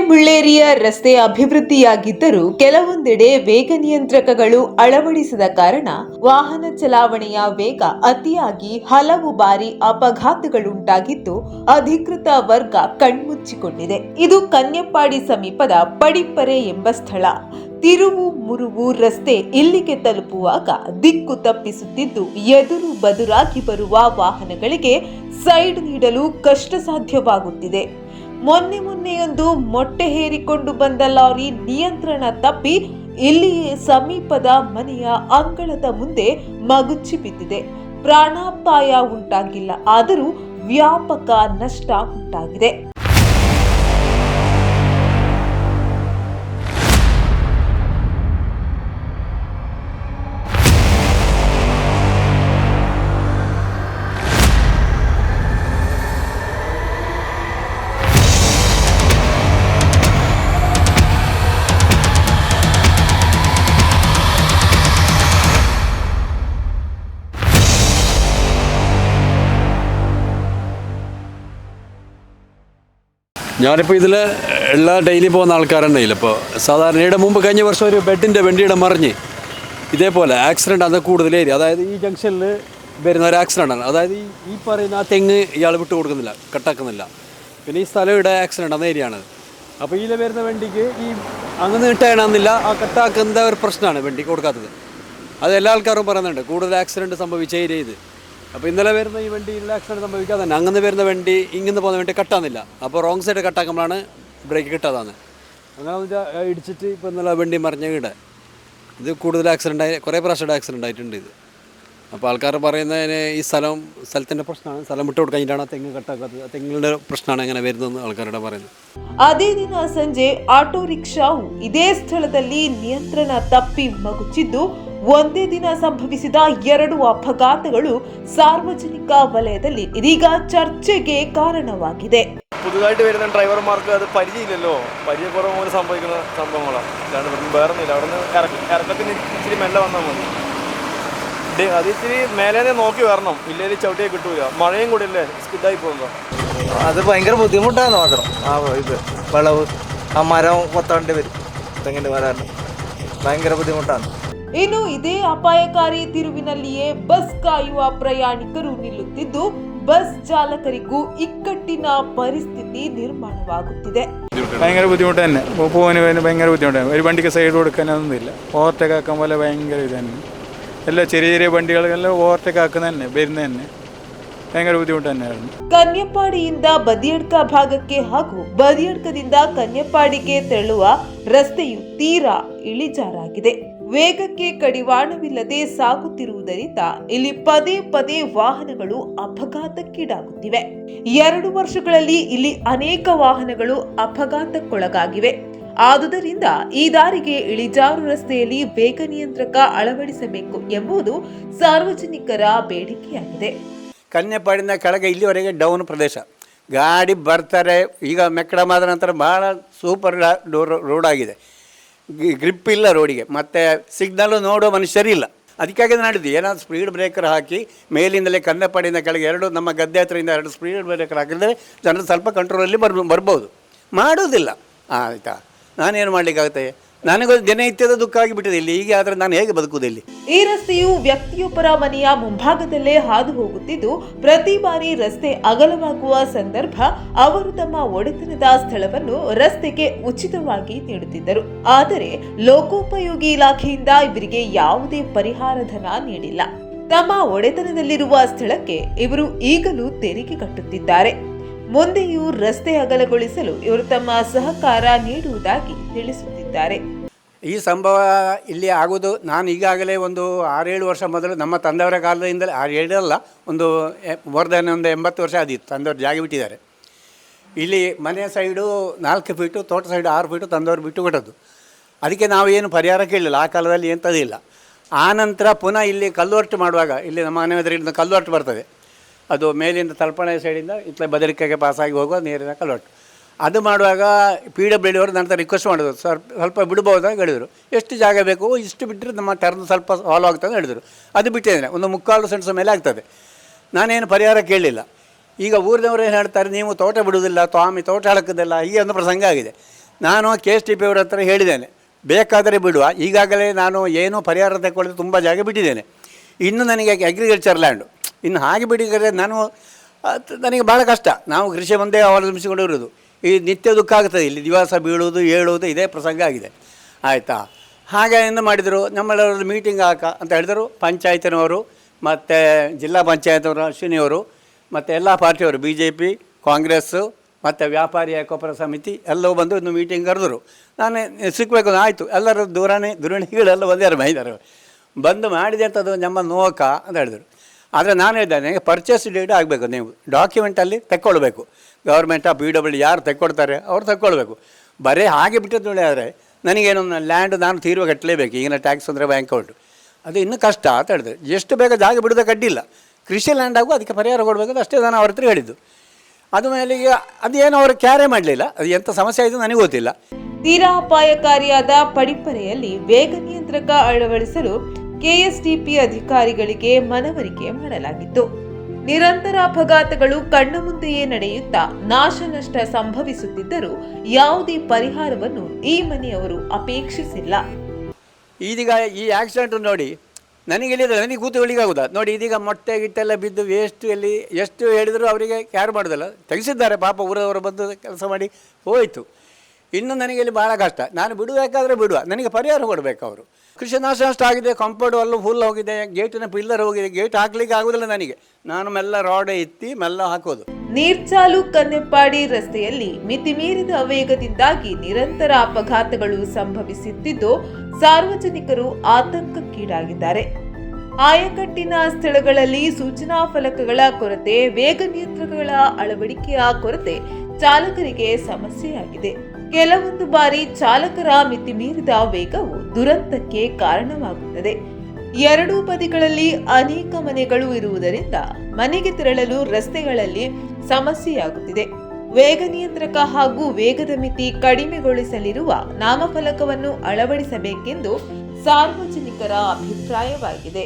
ಮುಳ್ಳೇರಿಯ ರಸ್ತೆ ಅಭಿವೃದ್ಧಿಯಾಗಿದ್ದರೂ ಕೆಲವೊಂದೆಡೆ ವೇಗ ನಿಯಂತ್ರಕಗಳು ಅಳವಡಿಸದ ಕಾರಣ ವಾಹನ ಚಲಾವಣೆಯ ವೇಗ ಅತಿಯಾಗಿ ಹಲವು ಬಾರಿ ಅಪಘಾತಗಳುಂಟಾಗಿದ್ದು ಅಧಿಕೃತ ವರ್ಗ ಕಣ್ಮುಚ್ಚಿಕೊಂಡಿದೆ. ಇದು ಕನ್ಯಪ್ಪಾಡಿ ಸಮೀಪದ ಪಡಿಪ್ಪರೆ ಎಂಬ ಸ್ಥಳ. ತಿರುವು ಮುರುವು ರಸ್ತೆ ಇಲ್ಲಿಗೆ ತಲುಪುವಾಗ ದಿಕ್ಕು ತಪ್ಪಿಸುತ್ತಿದ್ದು ಎದುರು ಬದುರಾಗಿ ಬರುವ ವಾಹನಗಳಿಗೆ ಸೈಡ್ ನೀಡಲು ಕಷ್ಟ ಸಾಧ್ಯವಾಗುತ್ತಿದೆ. ಮೊನ್ನೆಯೊಂದು ಮೊಟ್ಟೆ ಹೇರಿಕೊಂಡು ಬಂದ ಲಾರಿ ನಿಯಂತ್ರಣ ತಪ್ಪಿ ಇಲ್ಲಿಯೇ ಸಮೀಪದ ಮನೆಯ ಅಂಗಳದ ಮುಂದೆ ಮಗುಚಿ ಬಿದ್ದಿದೆ. ಪ್ರಾಣಾಪಾಯ ಉಂಟಾಗಿಲ್ಲ, ಆದರೂ ವ್ಯಾಪಕ ನಷ್ಟ ಉಂಟಾಗಿದೆ. ഞാനിപ്പോൾ ഇതിൽ ഡെയിലി പോകുന്ന ആൾക്കാരുണ്ടായില്ല. ഇപ്പോൾ സാധാരണ ഇവിടെ മുമ്പ് കഴിഞ്ഞ വർഷം ഒരു വണ്ടിയുടെ മറിഞ്ഞ് ഇതേപോലെ ആക്സിഡൻ്റ് ആണ് കൂടുതൽ ഏരിയ. അതായത് ഈ ജംഗ്ഷനിൽ വരുന്ന ഒരു ആക്സിഡൻ്റാണ്. അതായത് ഈ പറയുന്ന ആ തെങ്ങ് ഇയാൾ വിട്ട് കൊടുക്കുന്നില്ല, കട്ടാക്കുന്നില്ല. പിന്നെ ഈ സ്ഥലം ഇവിടെ ആക്സിഡൻ്റ് ആണ് ഏരിയ ആണ്. അപ്പോൾ ഇതിൽ വരുന്ന വണ്ടിക്ക് ഈ അങ്ങനെ ഇട്ടാണെന്നില്ല, ആ കട്ടാക്കുന്ന ഒരു പ്രശ്നമാണ് വണ്ടിക്ക് കൊടുക്കാത്തത്. അത് എല്ലാ ആൾക്കാരും പറയുന്നുണ്ട്, കൂടുതൽ ആക്സിഡൻറ്റ് സംഭവിച്ച ഏരിയ ഇത്. അപ്പോൾ ഇന്നലെ വരുന്ന ഈ വണ്ടിയിൽ ആക്സിഡൻറ്റ് സംഭവിക്കാതെ തന്നെ അങ്ങനെ വരുന്ന വണ്ടി ഇങ്ങനെ പോകുന്ന വണ്ടി കട്ടാകുന്നില്ല. അപ്പോൾ റോങ് സൈഡ് കട്ടാക്കുമ്പോഴാണ് ബ്രേക്ക് കിട്ടാതാണ്. അങ്ങനെ ഇടിച്ചിട്ട് ഇപ്പോൾ ഇന്നലെ വണ്ടി മറിഞ്ഞ ഇവിടെ ഇത് കൂടുതൽ ആക്സിഡൻ്റ് കുറേ പ്രാവശ്യം ആക്സിഡൻ്റ് ആയിട്ടുണ്ട് ഇത്. അപ്പോൾ ആൾക്കാർ പറയുന്നതിന് ഈ സ്ഥലത്തിൻ്റെ പ്രശ്നമാണ്, സ്ഥലം വിട്ടു കൊടുക്കാനായിട്ടാണ് തെങ്ങ് കട്ടാക്കാത്തത്, തെങ്ങിൻ്റെ പ്രശ്നമാണ് അങ്ങനെ വരുന്നതെന്ന് ಆಲ್ಕಾರಡೆ പറയുന്നത്. ಅದೇ ದಿನ ಸಂಜೆ ಆಟೋ ರಿಕ್ಷಾವು ಇದೇ ಸ್ಥಳದಲ್ಲಿ ನಿಯಂತ್ರಣ ತಪ್ಪಿ ಮಗುಚಿದ್ದು ಒಂದೇ ದಿನ ಸಂಭವಿಸಿದ 2 ಅಪಘಾತಗಳು ಸಾರ್ವಜನಿಕ ವಲಯದಲ್ಲಿ ಇದೀಗ ಚರ್ಚೆಗೆ ಕಾರಣವಾಗಿದೆ. പുതുതായിട്ട് വരുന്ന ഡ്രൈവർമാർക്ക് അത് പരിചയമില്ലല്ലോ, പരിചയക്കുറവ് മൂലം സംഭവിക്കുന്ന സംഭവങ്ങളാണ്. അല്ലാണ്ട് വേറൊന്നുമില്ല. അവിടെ നിന്ന് ഇറക്കത്തിന് ഇച്ചിരി മെല്ലെ വന്നാൽ മതി. അത് ഇച്ചിരി മേലെ നോക്കി വരണം, ഇല്ലെങ്കിൽ ചവിട്ടിയെ കിട്ടൂല. മഴയും കൂടി അല്ലേ, സ്കിഡായി പോകുമ്പോൾ അത് ഭയങ്കര ബുദ്ധിമുട്ടാണ് മാത്രം. ആ ഇത് വളവ്, ആ മരം കൊത്താണ്ട് വരും, തെങ്ങിൻ്റെ മരം ഭയങ്കര ബുദ്ധിമുട്ടാണ്. ಇನ್ನು ಇದೇ ಅಪಾಯಕಾರಿ ತಿರುವಿನಲ್ಲಿಯೇ ಬಸ್ ಕಾಯುವ ಪ್ರಯಾಣಿಕರು ನಿಲ್ಲುತ್ತಿದ್ದು ಬಸ್ ಚಾಲಕರಿಗೂ ಇಕ್ಕಟ್ಟಿನ ಪರಿಸ್ಥಿತಿ ನಿರ್ಮಾಣವಾಗುತ್ತಿದೆ. ഭയങ്കര ബുദ്ധിമുട്ട് തന്നെ, പോകുന്നതിന് ഭയങ്കര ബുദ്ധിമുട്ടാണ്. ഒരു വണ്ടിക്ക് സൈഡ് കൊടുക്കാനൊന്നുമില്ല, ഓവർടേക്ക് ആക്കാൻ പോലെ ഭയങ്കര ഇത് തന്നെ. എല്ലാ ചെറിയ വണ്ടികളെല്ലാം ഓവർടേക്ക് ആക്കുന്ന തന്നെ വരുന്ന തന്നെ ഭയങ്കര ബുദ്ധിമുട്ട് തന്നെയായിരുന്നു. ಕನ್ಯಪ್ಪಾಡಿಯಿಂದ ಬದಿಯಡ್ಕ ಭಾಗಕ್ಕೆ ಹಾಗೂ ಬದಿಯಡ್ಕದಿಂದ ಕನ್ಯಪ್ಪಾಡಿಗೆ ತೆರಳುವ ರಸ್ತೆಯು ತೀರಾ ಇಳಿಜಾರಾಗಿದೆ. ವೇಗಕ್ಕೆ ಕಡಿವಾಣವಿಲ್ಲದೆ ಸಾಗುತ್ತಿರುವುದರಿಂದ ಇಲ್ಲಿ ಪದೇ ವಾಹನಗಳು ಅಪಘಾತಕ್ಕೀಡಾಗುತ್ತಿವೆ. 2 ವರ್ಷಗಳಲ್ಲಿ ಇಲ್ಲಿ ಅನೇಕ ವಾಹನಗಳು ಅಪಘಾತಕ್ಕೊಳಗಾಗಿವೆ. ಆದುದರಿಂದ ಈ ದಾರಿಗೆ ಇಳಿಜಾರು ರಸ್ತೆಯಲ್ಲಿ ವೇಗ ನಿಯಂತ್ರಕ ಅಳವಡಿಸಬೇಕು ಎಂಬುದು ಸಾರ್ವಜನಿಕರ ಬೇಡಿಕೆಯಾಗಿದೆ. ಕನ್ಯಪ್ಪಾಡಿನ ಕೆಳಗೆ ಇಲ್ಲಿವರೆಗೆ ಡೌನ್ ಪ್ರದೇಶ, ಗಾಡಿ ಬರ್ತಾರೆ. ಈಗ ಮೆಕ್ಕಡಮಾದ ನಂತರ ಭಾಳ ಸೂಪರ್ ರೋಡ್ ಆಗಿದೆ, ಗ್ರಿಪ್ ಇಲ್ಲ ರೋಡಿಗೆ, ಮತ್ತು ಸಿಗ್ನಲ್ಲು ನೋಡೋ ಮನುಷ್ಯರಿಲ್ಲ. ಅದಕ್ಕಾಗಿ ನಾಡಿದ್ದು ಏನಾದರೂ ಸ್ಪೀಡ್ ಬ್ರೇಕರ್ ಹಾಕಿ ಮೇಲಿಂದಲೇ ಕನ್ಯಪ್ಪಾಡಿಯಿಂದ ಕೆಳಗೆ 2 ನಮ್ಮ ಗದ್ದೆ ಹತ್ರದಿಂದ 2 ಸ್ಪೀಡ್ ಬ್ರೇಕರ್ ಹಾಕಿದರೆ ಜನರು ಸ್ವಲ್ಪ ಕಂಟ್ರೋಲಲ್ಲಿ ಬರ್ಬೋದು. ಮಾಡೋದಿಲ್ಲ. ಆಯಿತಾ, ನಾನೇನು ಮಾಡಲಿಕ್ಕಾಗುತ್ತೆ? ನನಗೊಂದು ದಿನನಿತ್ಯದ ದುಃಖ ಆಗಿಬಿಟ್ಟಿದೆ ಇಲ್ಲಿ. ಹೀಗೆ ಆದರೆ ನಾನು ಹೇಗೆ ಬದುಕುವುದು ಇಲ್ಲಿ? ಈ ರಸ್ತೆಯು ವ್ಯಕ್ತಿಯೊಬ್ಬರ ಮನೆಯ ಮುಂಭಾಗದಲ್ಲೇ ಹಾದು ಹೋಗುತ್ತಿದ್ದು ಪ್ರತಿ ಬಾರಿ ರಸ್ತೆ ಅಗಲವಾಗುವ ಸಂದರ್ಭ ಅವರು ತಮ್ಮ ಒಡೆತನದ ಸ್ಥಳವನ್ನು ರಸ್ತೆಗೆ ಉಚಿತವಾಗಿ ನೀಡುತ್ತಿದ್ದರು. ಆದರೆ ಲೋಕೋಪಯೋಗಿ ಇಲಾಖೆಯಿಂದ ಇವರಿಗೆ ಯಾವುದೇ ಪರಿಹಾರ ಧನ ನೀಡಿಲ್ಲ. ತಮ್ಮ ಒಡೆತನದಲ್ಲಿರುವ ಸ್ಥಳಕ್ಕೆ ಇವರು ಈಗಲೂ ತೆರಿಗೆ ಕಟ್ಟುತ್ತಿದ್ದಾರೆ. ಮುಂದೆಯೂ ರಸ್ತೆ ಅಗಲಗೊಳಿಸಲು ಇವರು ತಮ್ಮ ಸಹಕಾರ ನೀಡುವುದಾಗಿ ತಿಳಿಸುತ್ತಿದ್ದಾರೆ. ಈ ಸಂಭವ ಇಲ್ಲಿ ಆಗೋದು ನಾನು ಈಗಾಗಲೇ ಒಂದು 6-7 ವರ್ಷ ಮೊದಲು ನಮ್ಮ ತಂದೆಯವರ ಕಾಲದಿಂದಲೇ, 6-7 ಅಲ್ಲ, ಒಂದು ಮೋರ್ ದೆನ್ ಒಂದು 80 ವರ್ಷ ಆದಿತ್ತು ತಂದೆಯವರು ಜಾಗ ಬಿಟ್ಟಿದ್ದಾರೆ. ಇಲ್ಲಿ ಮನೆ ಸೈಡು 4 ಫೀಟು, ತೋಟ ಸೈಡು 6 ಫೀಟು ತಂದೆಯವರು ಬಿಟ್ಟು ಕೊಟ್ಟದ್ದು. ಅದಕ್ಕೆ ನಾವು ಏನು ಪರಿಹಾರ ಕೇಳಲಿಲ್ಲ ಆ ಕಾಲದಲ್ಲಿ, ಎಂಥದಿಲ್ಲ. ಆನಂತರ ಪುನಃ ಇಲ್ಲಿ ಕಲ್ಲುವರ್ಟು ಮಾಡುವಾಗ, ಇಲ್ಲಿ ನಮ್ಮ ಮನೆ ಎದುರಿನ ಕಲ್ಲುವರ್ಟು ಬರ್ತದೆ, ಅದು ಮೇಲಿಂದ ತಲಪಣೆ ಸೈಡಿಂದ ಇತ್ತ ಬದರಿಕೆಗೆ ಪಾಸಾಗಿ ಹೋಗುವ ನೀರಿನ ಕಲ್ಲೊಟ್ಟು. ಅದು ಮಾಡುವಾಗ PWD ಅವರು ನನ್ನ ರಿಕ್ವೆಸ್ಟ್ ಮಾಡಿದ್ರು, ಸರ್ ಸ್ವಲ್ಪ ಬಿಡ್ಬೋದಾ ಹೇಳಿದರು. ಎಷ್ಟು ಜಾಗ ಬೇಕು ಇಷ್ಟು ಬಿಟ್ಟರೆ ನಮ್ಮ ಟರ್ನ್ ಸ್ವಲ್ಪ ಸಾಲ್ವ್ ಆಗ್ತದೆ ಹೇಳಿದರು. ಅದು ಬಿಟ್ಟಿದ್ದೇನೆ, ಒಂದು 3/4 ಸೆಂಟ್ಸ್ ಮೇಲೆ ಆಗ್ತದೆ. ನಾನೇನು ಪರಿಹಾರ ಕೇಳಲಿಲ್ಲ. ಈಗ ಊರಿನವರು ಏನು ಹೇಳ್ತಾರೆ, ನೀವು ತೋಟ ಬಿಡುವುದಿಲ್ಲ, ಸ್ವಾಮಿ ತೋಟ ಹಾಳಕ್ಕದಿಲ್ಲ, ಹೀಗೆ ಒಂದು ಪ್ರಸಂಗ ಆಗಿದೆ. ನಾನು KSTP ಅವರ ಹತ್ರ ಹೇಳಿದ್ದೇನೆ, ಬೇಕಾದರೆ ಬಿಡುವ, ಈಗಾಗಲೇ ನಾನು ಏನೂ ಪರಿಹಾರ ತಗೊಳ್ಳದೆ ತುಂಬ ಜಾಗ ಬಿಟ್ಟಿದ್ದೇನೆ, ಇನ್ನು ನನಗೆ ಅಗ್ರಿಕಲ್ಚರ್ ಲ್ಯಾಂಡು, ಇನ್ನು ಹಾಗೆ ಬಿಡಿದರೆ ನನಗೆ ಭಾಳ ಕಷ್ಟ. ನಾವು ಕೃಷಿ ಒಂದೇ ಅವಲಂಬಿಸಿಕೊಂಡು ಇರೋದು, ಈ ನಿತ್ಯ ದುಃಖ ಆಗ್ತದೆ, ಇಲ್ಲಿ ದಿವಸ ಬೀಳುವುದು ಏಳುವುದು ಇದೇ ಪ್ರಸಂಗ ಆಗಿದೆ, ಆಯಿತಾ. ಹಾಗೆ ಏನು ಮಾಡಿದರು, ನಮ್ಮೆಲ್ಲರದ್ದು ಮೀಟಿಂಗ್ ಅಂತ ಹೇಳಿದರು. ಪಂಚಾಯತಿನವರು ಮತ್ತು ಜಿಲ್ಲಾ ಪಂಚಾಯತ್ ಅಶ್ವಿನಿಯವರು ಮತ್ತು ಎಲ್ಲ ಪಾರ್ಟಿಯವರು, BJP, ಕಾಂಗ್ರೆಸ್ಸು ಮತ್ತು ವ್ಯಾಪಾರಿ ಏಕೋಪರ ಸಮಿತಿ ಎಲ್ಲವೂ ಬಂದು ಒಂದು ಮೀಟಿಂಗ್ ಕರೆದರು. ನಾನು ಸಿಕ್ಕಬೇಕು ಆಯಿತು, ಎಲ್ಲರೂ ದುರಣಿಗಳೆಲ್ಲ ಬಂದಿದ್ದಾರೆ, ಮೈದಾರು ಬಂದು ಮಾಡಿದೆ ಅಂತದ್ದು ನಮ್ಮ ನೋಕ ಅಂತ ಹೇಳಿದರು. ಆದರೆ ನಾನು ಹೇಳಿದ್ದೇನೆ, ಪರ್ಚೇಸ್ ಡೇಟ್ ಆಗಬೇಕು, ನೀವು ಡಾಕ್ಯುಮೆಂಟಲ್ಲಿ ತೆಕ್ಕೊಳ್ಬೇಕು, ಗೌರ್ಮೆಂಟ್ PW ಯಾರು ತೆಕ್ಕೊಡ್ತಾರೆ ಅವ್ರು ತೆಕ್ಕೊಳ್ಬೇಕು. ಬರೀ ಹಾಗೆ ಬಿಟ್ಟದ್ದು ನೋಡಿ. ಆದರೆ ನನಗೇನು ಲ್ಯಾಂಡ್ ನಾನು ತೀರುವ ಕಟ್ಟಲೇಬೇಕು, ಈಗಿನ ಟ್ಯಾಕ್ಸ್ ಅಂದರೆ ಬ್ಯಾಂಕ್ ಅಕೌಂಟು, ಅದು ಇನ್ನೂ ಕಷ್ಟ ಅಂತ ಹೇಳಿದೆ. ಎಷ್ಟು ಬೇಗ ಜಾಗ ಬಿಡೋದಕ್ಕೆ ಅಡ್ಡಿಲ್ಲ, ಕೃಷಿ ಲ್ಯಾಂಡ್ ಆಗು ಅದಕ್ಕೆ ಪರಿಹಾರ ಕೊಡಬೇಕು ಅಷ್ಟೇ ನಾನು ಅವ್ರ ಹತ್ರ ಹೇಳಿದ್ದು. ಅದು ಮೇಲೆ ಅದೇನು ಅವರು ಕ್ಯಾರೆ ಮಾಡಲಿಲ್ಲ, ಅದು ಎಂಥ ಸಮಸ್ಯೆ ಆಯಿತು ನನಗೆ ಗೊತ್ತಿಲ್ಲ. ತೀರಾ ಅಪಾಯಕಾರಿಯಾದ ಪಡಿಪ್ಪರೆಯಲ್ಲಿ ವೇಗ ನಿಯಂತ್ರಕ ಅಳವಡಿಸಲು KSTP ಅಧಿಕಾರಿಗಳಿಗೆ ಮನವರಿಕೆ ಮಾಡಲಾಗಿತ್ತು. ನಿರಂತರ ಅಪಘಾತಗಳು ಕಣ್ಣ ಮುಂದೆಯೇ ನಡೆಯುತ್ತಾ ನಾಶ ನಷ್ಟ ಸಂಭವಿಸುತ್ತಿದ್ದರೂ ಯಾವುದೇ ಪರಿಹಾರವನ್ನು ಈ ಮನೆಯವರು ಅಪೇಕ್ಷಿಸಿಲ್ಲ. ಇದೀಗ ಈ ಆಕ್ಸಿಡೆಂಟ್ ನೋಡಿ ನನಗೆ ಕೂತುಗಳಿಗಾಗುದಾ ನೋಡಿ. ಇದೀಗ ಮೊಟ್ಟೆ ಗಿಟ್ಟೆಲ್ಲ ಬಿದ್ದು ವೇಸ್ಟ್ ಎಲ್ಲಿ ಎಷ್ಟು ಹೇಳಿದರೂ ಅವರಿಗೆ ಕ್ಯಾರ್ ಮಾಡೋದಲ್ಲ, ತೆಗೆಸಿದ್ದಾರೆ ಪಾಪ, ಊರವರು ಬಂದು ಕೆಲಸ ಮಾಡಿ ಹೋಯಿತು. ಇನ್ನು ನನಗೆ ಇಲ್ಲಿ ಭಾಳ ಕಷ್ಟ, ನಾನು ಬಿಡಬೇಕಾದ್ರೆ ಬಿಡುವ, ನನಗೆ ಪರಿಹಾರ ಕೊಡಬೇಕು ಅವರು. ಕೃಷಿ ನಾಶ ನಷ್ಟ ಆಗಿದೆ, ಕಾಂಪೌಂಡ್ ಅಲ್ಲೂ ಫುಲ್ ಹೋಗಿದೆ, ಗೇಟಿನ ಪಿಲ್ಲರ್ ಹೋಗಿದೆ, ಗೇಟ್ ಹಾಕ್ಲಿಕ್ಕೆ ಆಗೋದಿಲ್ಲ ನನಗೆ, ನಾನು ಮೆಲ್ಲ ರಾಡ್ ಎತ್ತಿ ಮೆಲ್ಲ ಹಾಕೋದು. ನೀರ್ಚಾಲು ಕನ್ನೆಪ್ಪಾಡಿ ರಸ್ತೆಯಲ್ಲಿ ಮಿತಿಮೀರಿದ ವೇಗದಿಂದಾಗಿ ನಿರಂತರ ಅಪಘಾತಗಳು ಸಂಭವಿಸುತ್ತಿದ್ದು ಸಾರ್ವಜನಿಕರು ಆತಂಕಕ್ಕೀಡಾಗಿದ್ದಾರೆ. ಆಯಕಟ್ಟಿನ ಸ್ಥಳಗಳಲ್ಲಿ ಸೂಚನಾ ಫಲಕಗಳ ಕೊರತೆ, ವೇಗ ನಿಯಂತ್ರಕಗಳ ಅಳವಡಿಕೆಯ ಕೊರತೆ ಚಾಲಕರಿಗೆ ಸಮಸ್ಯೆಯಾಗಿದೆ. ಕೆಲವೊಂದು ಬಾರಿ ಚಾಲಕರ ಮಿತಿಮೀರಿದ ವೇಗವು ದುರಂತಕ್ಕೆ ಕಾರಣವಾಗುತ್ತದೆ. ಎರಡೂ ಬದಿಗಳಲ್ಲಿ ಅನೇಕ ಮನೆಗಳು ಇರುವುದರಿಂದ ಮನೆಗೆ ತೆರಳಲು ರಸ್ತೆಗಳಲ್ಲಿ ಸಮಸ್ಯೆಯಾಗುತ್ತಿದೆ. ವೇಗ ನಿಯಂತ್ರಕ ಹಾಗೂ ವೇಗದ ಮಿತಿ ಕಡಿಮೆಗೊಳಿಸಲಿರುವ ನಾಮಫಲಕವನ್ನು ಅಳವಡಿಸಬೇಕೆಂದು ಸಾರ್ವಜನಿಕರ ಅಭಿಪ್ರಾಯವಾಗಿದೆ.